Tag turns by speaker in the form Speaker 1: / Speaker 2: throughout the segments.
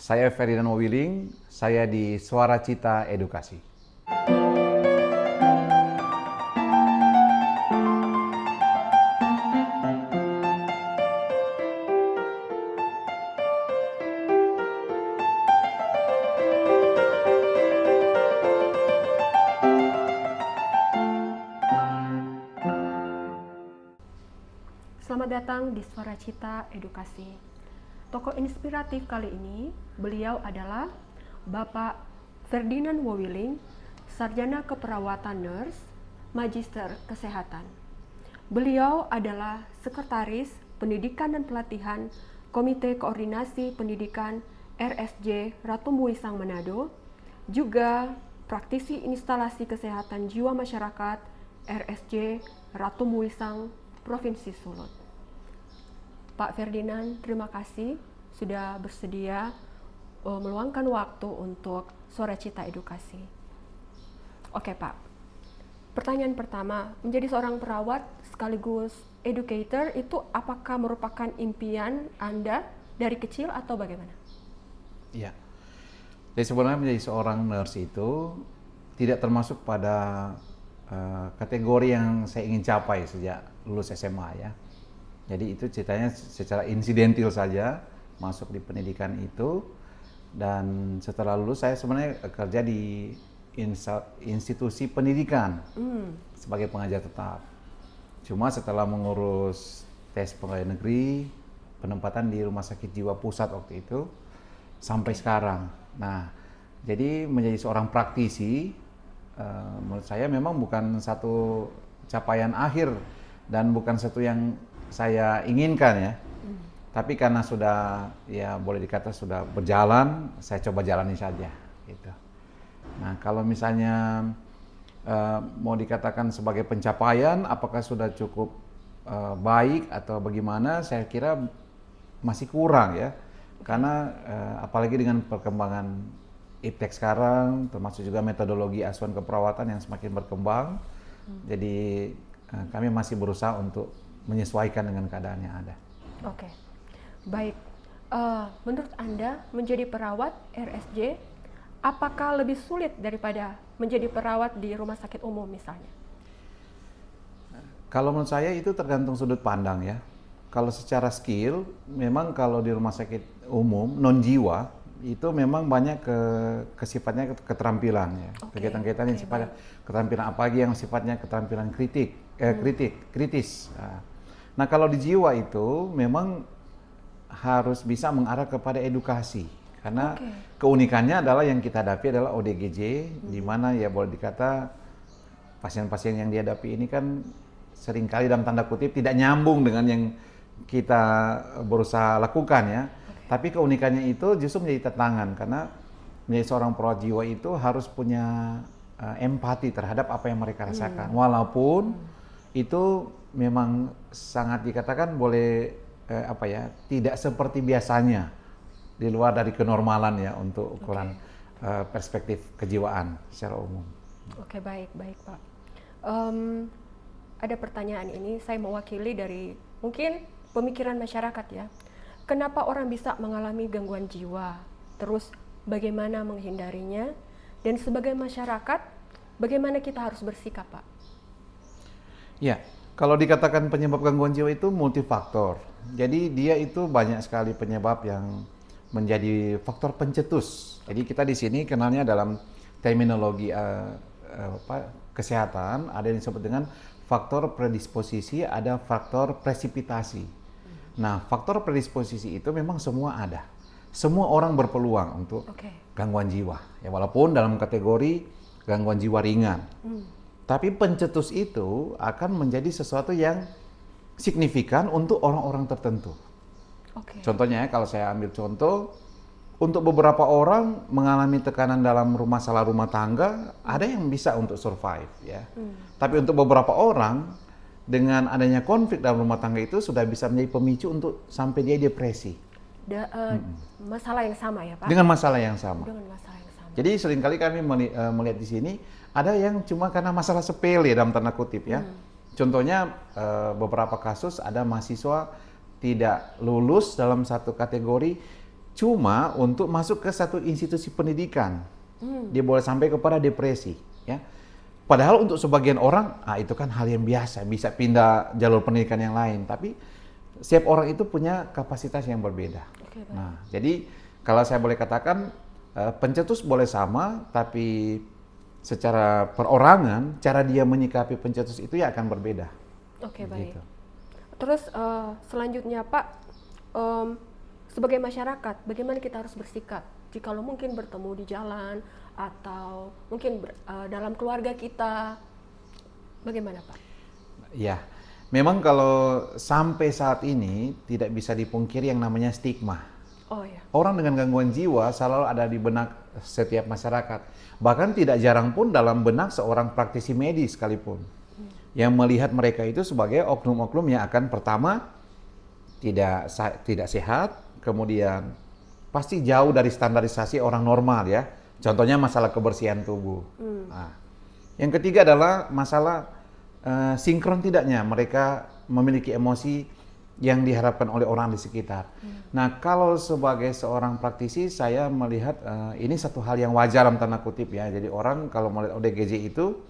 Speaker 1: Saya Ferdinand Mowiling, saya di Suara Cita Edukasi.
Speaker 2: Selamat datang di Suara Cita Edukasi. Tokoh inspiratif kali ini, beliau adalah Bapak Ferdinand Mowiling, Sarjana Keperawatan Nurse, Magister Kesehatan. Beliau adalah Sekretaris Pendidikan dan Pelatihan Komite Koordinasi Pendidikan RSJ Ratu Muisang Manado, juga praktisi instalasi kesehatan jiwa masyarakat RSJ Ratu Muisang Provinsi Sulut. Pak Ferdinand, terima kasih sudah bersedia meluangkan waktu untuk Suara Cita Edukasi. Oke Pak, pertanyaan pertama, menjadi seorang perawat sekaligus educator itu apakah merupakan impian Anda dari kecil atau bagaimana?
Speaker 1: Iya, jadi sebenarnya menjadi seorang nurse itu tidak termasuk pada kategori yang saya ingin capai sejak lulus SMA ya. Jadi itu ceritanya secara insidental saja masuk di pendidikan itu, dan setelah lulus saya sebenarnya kerja di institusi pendidikan sebagai pengajar tetap. Cuma setelah mengurus tes pegawai negeri, penempatan di Rumah Sakit Jiwa Pusat waktu itu sampai sekarang. Nah, jadi menjadi seorang praktisi menurut saya memang bukan satu capaian akhir dan bukan satu yang saya inginkan ya. Tapi karena sudah ya boleh dikata sudah berjalan, saya coba jalani saja gitu. Nah, kalau misalnya mau dikatakan sebagai pencapaian apakah sudah cukup baik atau bagaimana, saya kira masih kurang ya. Karena apalagi dengan perkembangan iptek sekarang, termasuk juga metodologi asuhan keperawatan yang semakin berkembang. Jadi kami masih berusaha untuk menyesuaikan dengan keadaan yang ada.
Speaker 2: Oke, baik. Menurut Anda menjadi perawat RSJ, apakah lebih sulit daripada menjadi perawat di rumah sakit umum misalnya?
Speaker 1: Kalau menurut saya itu tergantung sudut pandang ya. Kalau secara skill, memang kalau di rumah sakit umum non jiwa itu memang banyak sifatnya keterampilan ya. Kegiatan-kegiatan yang sifatnya keterampilan, apalagi yang sifatnya keterampilan kritis. Nah, kalau di jiwa itu memang harus bisa mengarah kepada edukasi, karena keunikannya adalah yang kita hadapi adalah ODGJ, di mana ya boleh dikata pasien-pasien yang dihadapi ini kan seringkali dalam tanda kutip tidak nyambung dengan yang kita berusaha lakukan ya. Tapi keunikannya itu justru menjadi tantangan, karena menjadi seorang perawat jiwa itu harus punya empati terhadap apa yang mereka rasakan. Walaupun itu memang sangat dikatakan boleh tidak seperti biasanya, di luar dari kenormalan ya untuk ukuran perspektif kejiwaan secara umum.
Speaker 2: Oke, baik Pak. Ada pertanyaan ini saya mewakili dari mungkin pemikiran masyarakat ya. Kenapa orang bisa mengalami gangguan jiwa? Terus bagaimana menghindarinya? Dan sebagai masyarakat, bagaimana kita harus bersikap, Pak?
Speaker 1: Ya, kalau dikatakan penyebab gangguan jiwa itu multifaktor. Jadi dia itu banyak sekali penyebab yang menjadi faktor pencetus. Jadi kita di sini kenalnya dalam terminologi kesehatan ada yang disebut dengan faktor predisposisi, ada faktor presipitasi. Nah, faktor predisposisi itu memang semua ada. Semua orang berpeluang untuk gangguan jiwa. Ya, walaupun dalam kategori gangguan jiwa ringan. Tapi pencetus itu akan menjadi sesuatu yang signifikan untuk orang-orang tertentu. Contohnya kalau saya ambil contoh, untuk beberapa orang mengalami tekanan dalam masalah rumah tangga, ada yang bisa untuk survive ya. Tapi untuk beberapa orang dengan adanya konflik dalam rumah tangga itu sudah bisa menjadi pemicu untuk sampai dia depresi.
Speaker 2: Masalah yang sama ya Pak?
Speaker 1: Dengan masalah yang sama.
Speaker 2: Dengan masalah yang sama.
Speaker 1: Jadi seringkali kami melihat di sini ada yang cuma karena masalah sepele dalam tanda kutip ya. Contohnya beberapa kasus ada mahasiswa tidak lulus dalam satu kategori Cuma untuk masuk ke satu institusi pendidikan, dia boleh sampai kepada depresi, ya. Padahal untuk sebagian orang, itu kan hal yang biasa, bisa pindah jalur pendidikan yang lain. Tapi setiap orang itu punya kapasitas yang berbeda.
Speaker 2: Oke, baik.
Speaker 1: Nah, jadi kalau saya boleh katakan, pencetus boleh sama, tapi secara perorangan, cara dia menyikapi pencetus itu ya akan berbeda.
Speaker 2: Oke, baik.
Speaker 1: Gitu.
Speaker 2: Terus selanjutnya Pak, sebagai masyarakat, bagaimana kita harus bersikap jika lo mungkin bertemu di jalan atau mungkin dalam keluarga kita, bagaimana Pak?
Speaker 1: Ya, memang kalau sampai saat ini tidak bisa dipungkiri yang namanya stigma.
Speaker 2: Oh ya.
Speaker 1: Orang dengan gangguan jiwa selalu ada di benak setiap masyarakat. Bahkan tidak jarang pun dalam benak seorang praktisi medis sekalipun. Yang melihat mereka itu sebagai oknum-oknum yang akan pertama tidak sehat, kemudian pasti jauh dari standarisasi orang normal ya. Contohnya masalah kebersihan tubuh. Nah, yang ketiga adalah masalah sinkron tidaknya mereka memiliki emosi yang diharapkan oleh orang di sekitar. Nah, kalau sebagai seorang praktisi saya melihat ini satu hal yang wajar dalam tanda kutip ya. Jadi orang kalau melihat ODGJ itu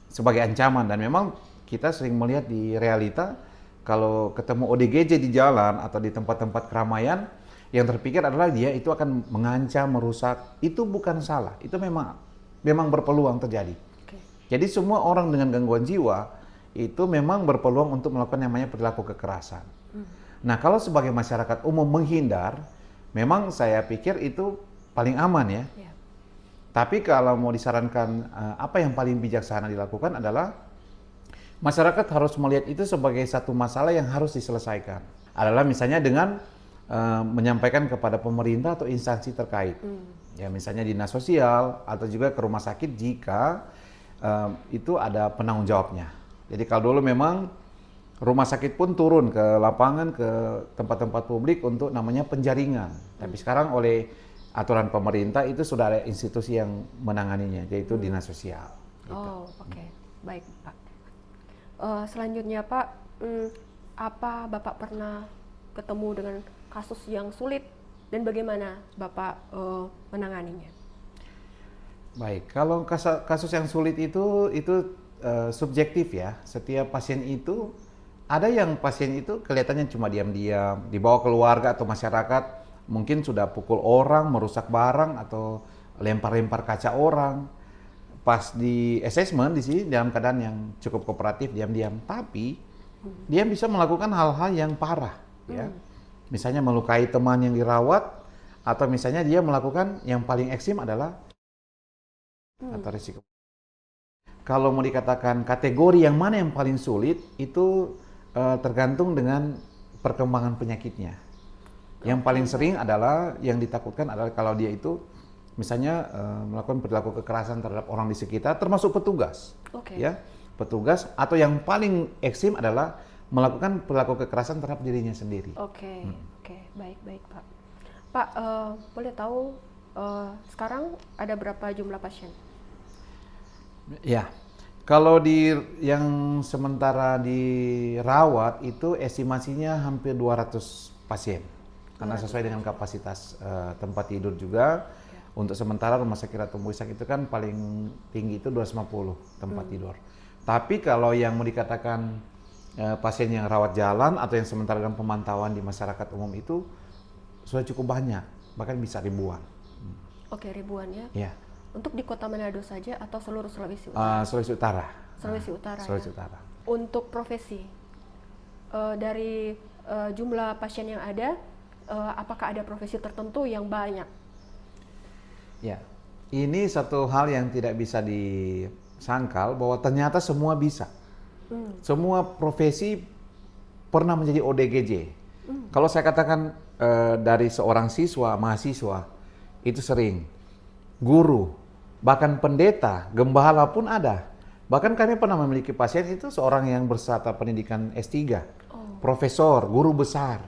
Speaker 1: sebagai ancaman, dan memang kita sering melihat di realita kalau ketemu ODGJ di jalan atau di tempat-tempat keramaian, yang terpikir adalah dia itu akan mengancam, merusak. Itu bukan salah, itu memang berpeluang terjadi.
Speaker 2: Oke.
Speaker 1: Jadi semua orang dengan gangguan jiwa itu memang berpeluang untuk melakukan yang namanya perilaku kekerasan. Nah, kalau sebagai masyarakat umum menghindar, memang saya pikir itu paling aman ya.
Speaker 2: Ya.
Speaker 1: Tapi kalau mau disarankan apa yang paling bijaksana dilakukan adalah masyarakat harus melihat itu sebagai satu masalah yang harus diselesaikan. Adalah misalnya dengan menyampaikan kepada pemerintah atau instansi terkait. Ya, misalnya dinas sosial atau juga ke rumah sakit jika itu ada penanggung jawabnya. Jadi kalau dulu memang rumah sakit pun turun ke lapangan, ke tempat-tempat publik untuk namanya penjaringan. Tapi sekarang oleh aturan pemerintah itu sudah ada institusi yang menanganinya, yaitu dinas sosial. Gitu.
Speaker 2: Oh, oke. Baik, Pak. Selanjutnya, Pak, apa Bapak pernah ketemu dengan kasus yang sulit dan bagaimana Bapak menanganinya?
Speaker 1: Baik, kalau kasus yang sulit itu subjektif ya. Setiap pasien itu, ada yang pasien itu kelihatannya cuma diam-diam, dibawa keluarga atau masyarakat, mungkin sudah pukul orang, merusak barang, atau lempar-lempar kaca orang. Pas di assessment di sini dalam keadaan yang cukup kooperatif, diam-diam. Tapi dia bisa melakukan hal-hal yang parah, ya. Misalnya melukai teman yang dirawat, atau misalnya dia melakukan yang paling ekstrim adalah atau risiko. Kalau mau dikatakan kategori yang mana yang paling sulit, itu tergantung dengan perkembangan penyakitnya. Yang paling sering adalah yang ditakutkan adalah kalau dia itu misalnya melakukan perilaku kekerasan terhadap orang di sekitar, termasuk petugas. Ya, petugas, atau yang paling ekstrim adalah melakukan perilaku kekerasan terhadap dirinya sendiri.
Speaker 2: Oke, baik Pak. Pak, boleh tahu sekarang ada berapa jumlah pasien?
Speaker 1: Ya, kalau yang sementara dirawat itu estimasinya hampir 200 pasien. Karena sesuai dengan kapasitas tempat tidur juga. Untuk sementara Rumah Sakit Ratu Buisak itu kan paling tinggi itu 250 tempat tidur. Tapi kalau yang mau dikatakan pasien yang rawat jalan atau yang sementara dalam pemantauan di masyarakat umum itu sudah cukup banyak, bahkan bisa ribuan.
Speaker 2: Oke, ribuan ya?
Speaker 1: Ya.
Speaker 2: Untuk di Kota Manado saja atau seluruh Sulawesi Utara?
Speaker 1: Sulawesi Utara.
Speaker 2: Sulawesi Utara.
Speaker 1: Sulawesi
Speaker 2: ya?
Speaker 1: Utara.
Speaker 2: Untuk profesi, dari jumlah pasien yang ada, apakah ada profesi tertentu yang banyak?
Speaker 1: Ya, ini satu hal yang tidak bisa disangkal bahwa ternyata semua bisa. Semua profesi pernah menjadi ODGJ. Kalau saya katakan dari seorang siswa, mahasiswa, itu sering. Guru, bahkan pendeta, gembala pun ada. Bahkan kami pernah memiliki pasien itu seorang yang berserta pendidikan S3, profesor, guru besar,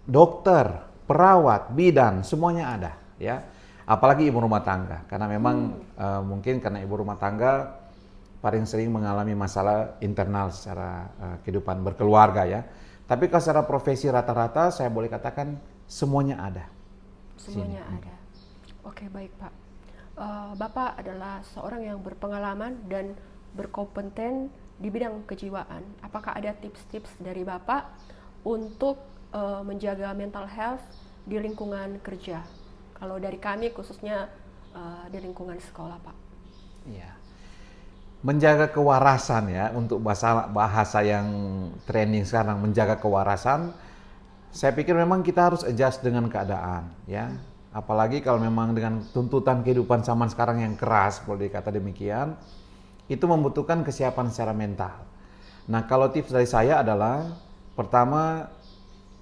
Speaker 1: dokter, perawat, bidan, semuanya ada, ya. Apalagi ibu rumah tangga, karena memang mungkin karena ibu rumah tangga paling sering mengalami masalah internal secara kehidupan berkeluarga ya. Tapi kalau secara profesi rata-rata saya boleh katakan semuanya ada.
Speaker 2: Semuanya ada. Oke, baik Pak. Bapak adalah seorang yang berpengalaman dan berkompeten di bidang kejiwaan. Apakah ada tips-tips dari Bapak untuk menjaga mental health di lingkungan kerja? Kalau dari kami khususnya di lingkungan sekolah, Pak.
Speaker 1: Iya. Menjaga kewarasan ya, untuk bahasa yang trending sekarang, menjaga kewarasan, saya pikir memang kita harus adjust dengan keadaan ya. Apalagi kalau memang dengan tuntutan kehidupan zaman sekarang yang keras, boleh dikata demikian, itu membutuhkan kesiapan secara mental. Nah, kalau tips dari saya adalah, pertama,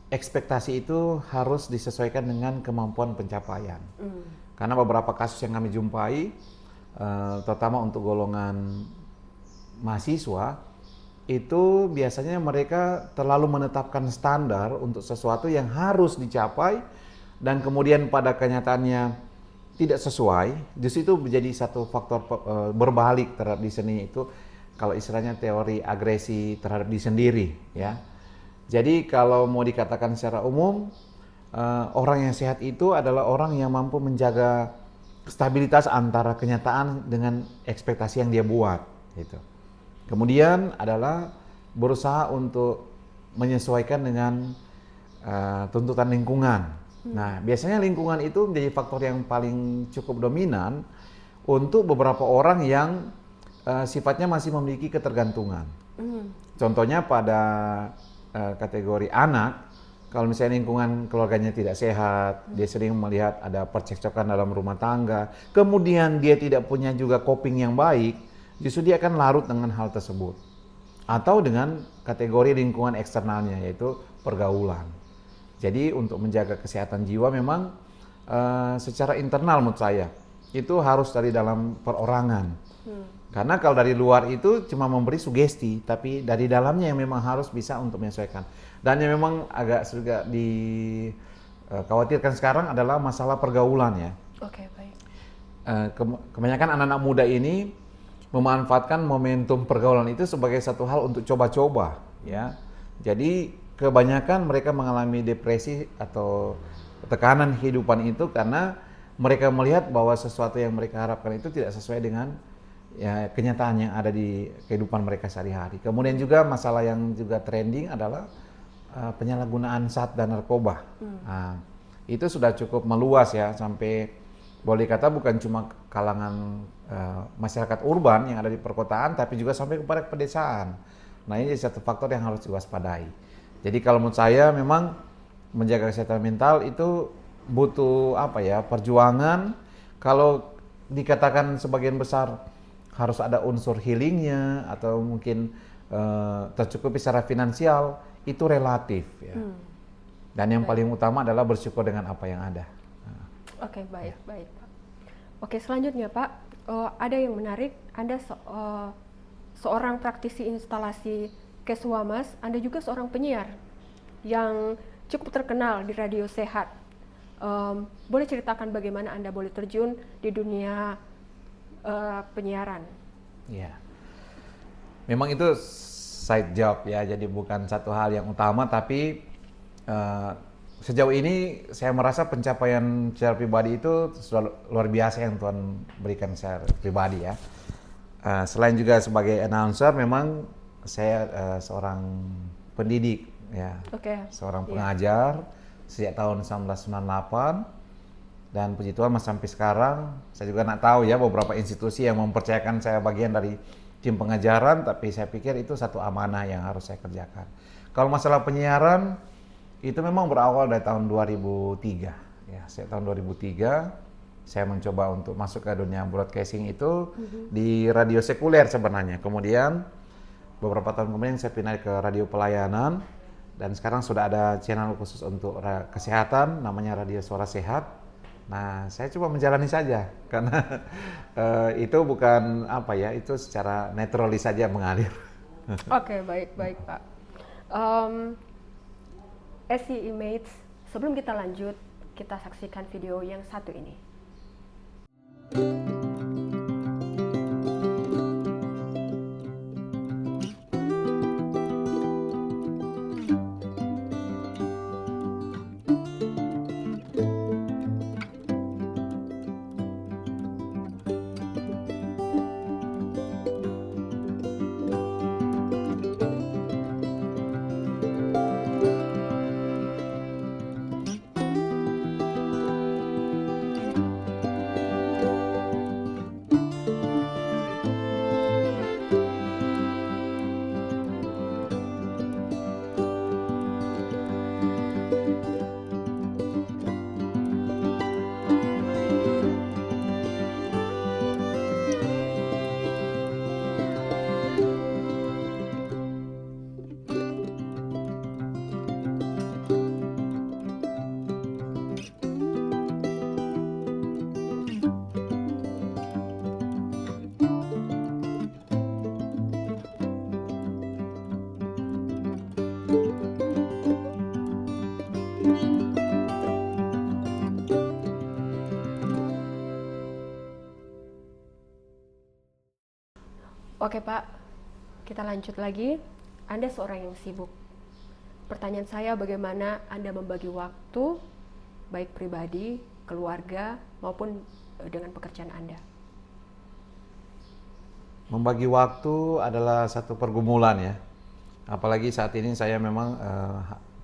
Speaker 1: ekspektasi itu harus disesuaikan dengan kemampuan pencapaian. Karena beberapa kasus yang kami jumpai, terutama untuk golongan mahasiswa, itu biasanya mereka terlalu menetapkan standar untuk sesuatu yang harus dicapai, dan kemudian pada kenyataannya tidak sesuai. Justru itu menjadi satu faktor berbalik terhadap diri sendiri, itu kalau istilahnya teori agresi terhadap diri sendiri ya. Jadi kalau mau dikatakan secara umum, orang yang sehat itu adalah orang yang mampu menjaga stabilitas antara kenyataan dengan ekspektasi yang dia buat gitu. Kemudian adalah berusaha untuk menyesuaikan dengan tuntutan lingkungan. Nah, biasanya lingkungan itu menjadi faktor yang paling cukup dominan untuk beberapa orang yang sifatnya masih memiliki ketergantungan. Contohnya pada kategori anak, kalau misalnya lingkungan keluarganya tidak sehat, dia sering melihat ada percekcokan dalam rumah tangga, kemudian dia tidak punya juga coping yang baik, justru dia akan larut dengan hal tersebut. Atau dengan kategori lingkungan eksternalnya, yaitu pergaulan. Jadi untuk menjaga kesehatan jiwa memang secara internal menurut saya, itu harus dari dalam perorangan. Karena kalau dari luar itu cuma memberi sugesti, tapi dari dalamnya yang memang harus bisa untuk menyesuaikan. Dan yang memang agak juga dikhawatirkan sekarang adalah masalah pergaulan ya.
Speaker 2: Oke, baik.
Speaker 1: Kebanyakan anak-anak muda ini memanfaatkan momentum pergaulan itu sebagai satu hal untuk coba-coba ya. Jadi kebanyakan mereka mengalami depresi atau tekanan kehidupan itu karena mereka melihat bahwa sesuatu yang mereka harapkan itu tidak sesuai dengan ya kenyataan yang ada di kehidupan mereka sehari-hari. Kemudian juga masalah yang juga trending adalah penyalahgunaan zat dan narkoba. Nah, itu sudah cukup meluas ya, sampai boleh kata bukan cuma kalangan masyarakat urban yang ada di perkotaan, tapi juga sampai kepada pedesaan. Nah, ini satu faktor yang harus diwaspadai. Jadi kalau menurut saya memang menjaga kesehatan mental itu butuh perjuangan. Kalau dikatakan sebagian besar harus ada unsur healingnya atau mungkin tercukupi secara finansial, itu relatif ya. Dan yang paling utama adalah bersyukur dengan apa yang ada.
Speaker 2: Oke, baik, baik Pak. Oke, selanjutnya Pak, ada yang menarik, Anda seorang praktisi instalasi Keswamas, Anda juga seorang penyiar yang cukup terkenal di Radio Sehat. Boleh ceritakan bagaimana Anda boleh terjun di dunia penyiaran? Ya,
Speaker 1: memang itu side job ya, jadi bukan satu hal yang utama, tapi sejauh ini saya merasa pencapaian secara pribadi itu sudah luar biasa yang Tuhan berikan secara pribadi ya. Selain juga sebagai announcer, memang saya seorang pendidik ya, seorang pengajar sejak tahun 1998, dan puji Tuhan sampai sekarang. Saya juga nggak tahu ya beberapa institusi yang mempercayakan saya bagian dari tim pengajaran, tapi saya pikir itu satu amanah yang harus saya kerjakan. Kalau masalah penyiaran, itu memang berawal dari tahun 2003 ya. Tahun 2003 saya mencoba untuk masuk ke dunia broadcasting itu di radio sekuler sebenarnya. Kemudian beberapa tahun kemudian saya pindah ke radio pelayanan, dan sekarang sudah ada channel khusus untuk kesehatan namanya Radio Suara Sehat. Nah, saya coba menjalani saja karena itu bukan itu secara naturalis saja mengalir.
Speaker 2: Oke, baik Pak. SCE Mates, sebelum kita lanjut, kita saksikan video yang satu ini. Oke Pak, kita lanjut lagi. Anda seorang yang sibuk. Pertanyaan saya, bagaimana Anda membagi waktu, baik pribadi, keluarga, maupun dengan pekerjaan Anda?
Speaker 1: Membagi waktu adalah satu pergumulan ya. Apalagi saat ini saya memang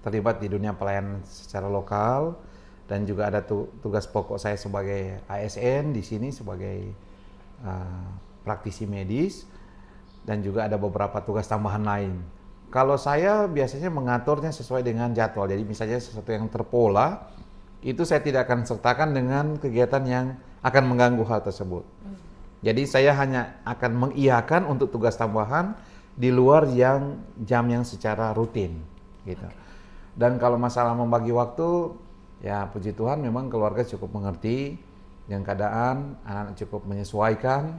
Speaker 1: terlibat di dunia pelayanan secara lokal dan juga ada tugas pokok saya sebagai ASN di sini sebagai praktisi medis dan juga ada beberapa tugas tambahan lain. Kalau saya biasanya mengaturnya sesuai dengan jadwal. Jadi misalnya sesuatu yang terpola itu saya tidak akan sertakan dengan kegiatan yang akan mengganggu hal tersebut. Jadi saya hanya akan mengiyakan untuk tugas tambahan di luar jam yang secara rutin gitu. Dan kalau masalah membagi waktu, ya puji Tuhan memang keluarga cukup mengerti dengan keadaan, anak-anak cukup menyesuaikan.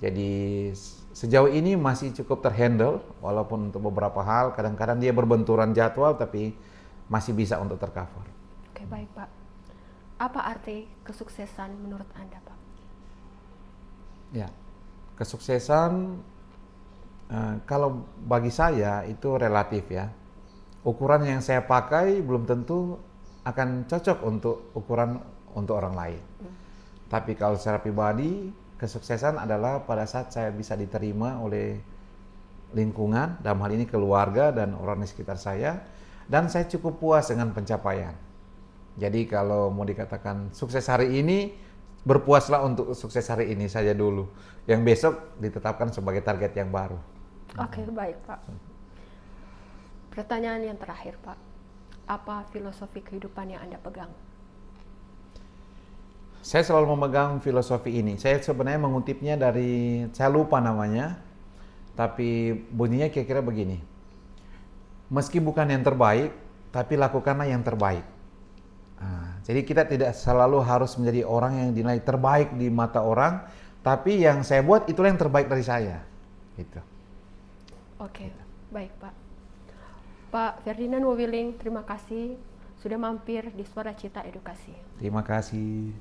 Speaker 1: Jadi sejauh ini masih cukup terhandle walaupun untuk beberapa hal kadang-kadang dia berbenturan jadwal tapi masih bisa untuk tercover.
Speaker 2: Oke, baik Pak. Apa arti kesuksesan menurut Anda Pak?
Speaker 1: Ya, kesuksesan kalau bagi saya itu relatif ya. Ukuran yang saya pakai belum tentu akan cocok untuk ukuran untuk orang lain. Tapi kalau secara pribadi, kesuksesan adalah pada saat saya bisa diterima oleh lingkungan, dalam hal ini keluarga dan orang di sekitar saya, dan saya cukup puas dengan pencapaian. Jadi kalau mau dikatakan sukses hari ini, berpuaslah untuk sukses hari ini saja dulu. Yang besok ditetapkan sebagai target yang baru.
Speaker 2: Oke, baik Pak. Pertanyaan yang terakhir Pak. Apa filosofi kehidupan yang Anda pegang?
Speaker 1: Saya selalu memegang filosofi ini. Saya sebenarnya mengutipnya dari, saya lupa namanya, tapi bunyinya kira-kira begini. Meski bukan yang terbaik, tapi lakukanlah yang terbaik. Jadi kita tidak selalu harus menjadi orang yang dinilai terbaik di mata orang, tapi yang saya buat itulah yang terbaik dari saya. Gitu.
Speaker 2: Oke, baik Pak. Pak Ferdinand Wawiling, terima kasih sudah mampir di Suara Cita Edukasi.
Speaker 1: Terima kasih.